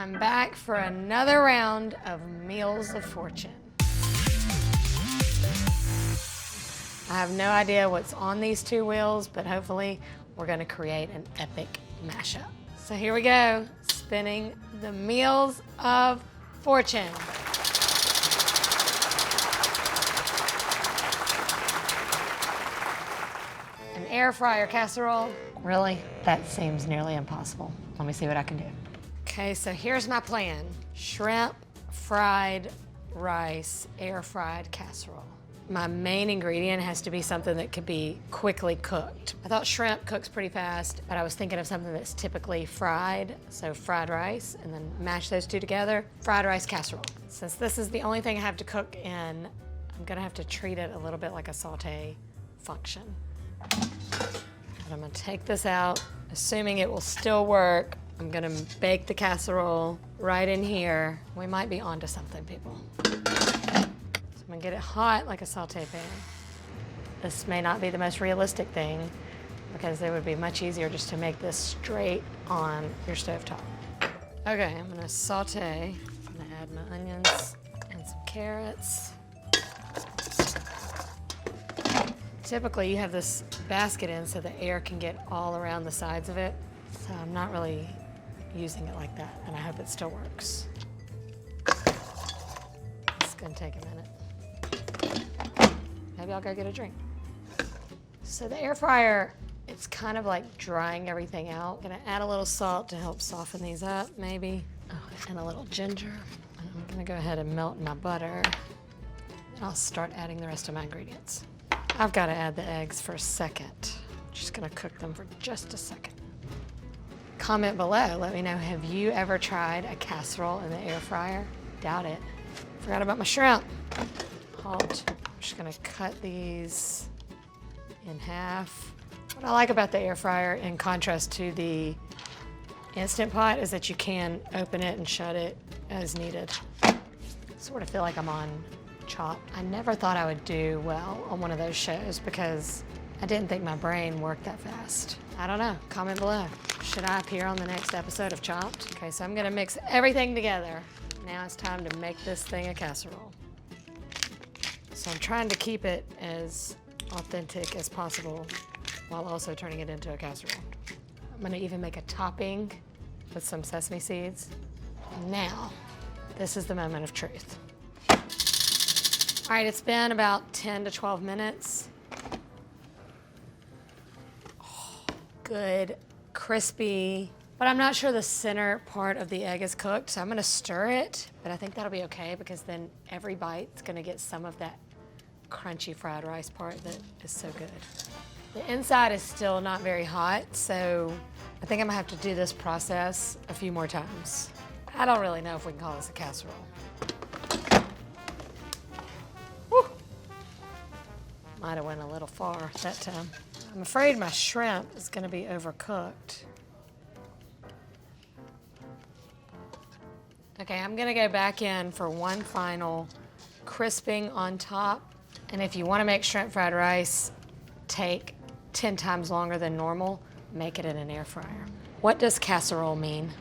I'm back for another round of Meals of Fortune. I have no idea what's on these two wheels, but hopefully we're gonna create an epic mashup. So here we go, spinning the Meals of Fortune. An air fryer casserole? Really? That seems nearly impossible. Let me see what I can do. Okay, so here's my plan. Shrimp, fried rice, air fried casserole. My main ingredient has to be something that could be quickly cooked. I thought shrimp cooks pretty fast, but I was thinking of something that's typically fried, so fried rice, and then mash those two together, fried rice casserole. Since this is the only thing I have to cook in, I'm gonna have to treat it a little bit like a saute function. But I'm gonna take this out, assuming it will still work. I'm gonna bake the casserole right in here. We might be onto something, people. So I'm gonna get it hot like a saute pan. This may not be the most realistic thing because it would be much easier just to make this straight on your stovetop. Okay, I'm gonna saute. I'm gonna add my onions and some carrots. Typically you have this basket in so the air can get all around the sides of it. So I'm not really using it like that, and I hope it still works. It's gonna take a minute. Maybe I'll go get a drink. So the air fryer, it's kind of like drying everything out. Gonna add a little salt to help soften these up, maybe. Oh, and a little ginger. And I'm gonna go ahead and melt my butter. And I'll start adding the rest of my ingredients. I've gotta add the eggs for a second. Just gonna cook them for just a second. Comment below, let me know, have you ever tried a casserole in the air fryer? Doubt it. Forgot about my shrimp. Halt. I'm just gonna cut these in half. What I like about the air fryer, in contrast to the Instant Pot, is that you can open it and shut it as needed. I sort of feel like I'm on Chopped. I never thought I would do well on one of those shows because I didn't think my brain worked that fast. I don't know, comment below. Should I appear on the next episode of Chopped? Okay, so I'm gonna mix everything together. Now it's time to make this thing a casserole. So I'm trying to keep it as authentic as possible while also turning it into a casserole. I'm gonna even make a topping with some sesame seeds. Now, this is the moment of truth. All right, it's been about 10 to 12 minutes. Good, crispy, but I'm not sure the center part of the egg is cooked, so I'm gonna stir it, but I think that'll be okay because then every bite's gonna get some of that crunchy fried rice part that is so good. The inside is still not very hot, so I think I'm gonna have to do this process a few more times. I don't really know if we can call this a casserole. Whew. Might have went a little far that time. I'm afraid my shrimp is gonna be overcooked. Okay, I'm gonna go back in for one final crisping on top. And if you wanna make shrimp fried rice take 10 times longer than normal, make it in an air fryer. What does casserole mean?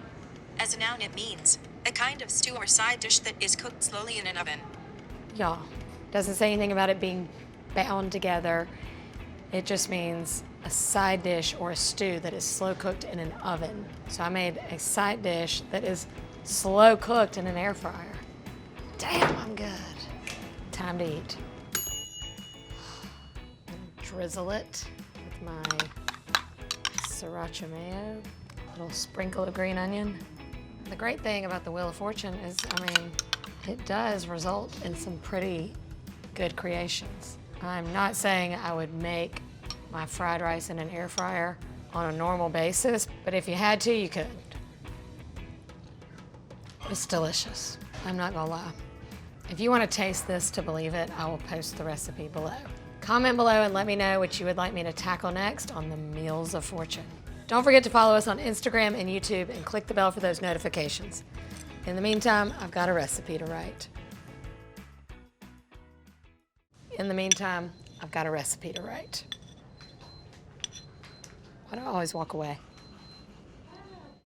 As a noun, it means a kind of stew or side dish that is cooked slowly in an oven. Y'all, doesn't say anything about it being bound together. It just means a side dish or a stew that is slow cooked in an oven. So I made a side dish that is slow cooked in an air fryer. Damn, I'm good. Time to eat. Drizzle it with my sriracha mayo, a little sprinkle of green onion. The great thing about the Wheel of Fortune is, it does result in some pretty good creations. I'm not saying I would make my fried rice in an air fryer on a normal basis, but if you had to, you could. It's delicious. I'm not gonna lie. If you want to taste this to believe it, I will post the recipe below. Comment below and let me know what you would like me to tackle next on the Meals of Fortune. Don't forget to follow us on Instagram and YouTube and click the bell for those notifications. In the meantime, I've got a recipe to write. Why do I always walk away?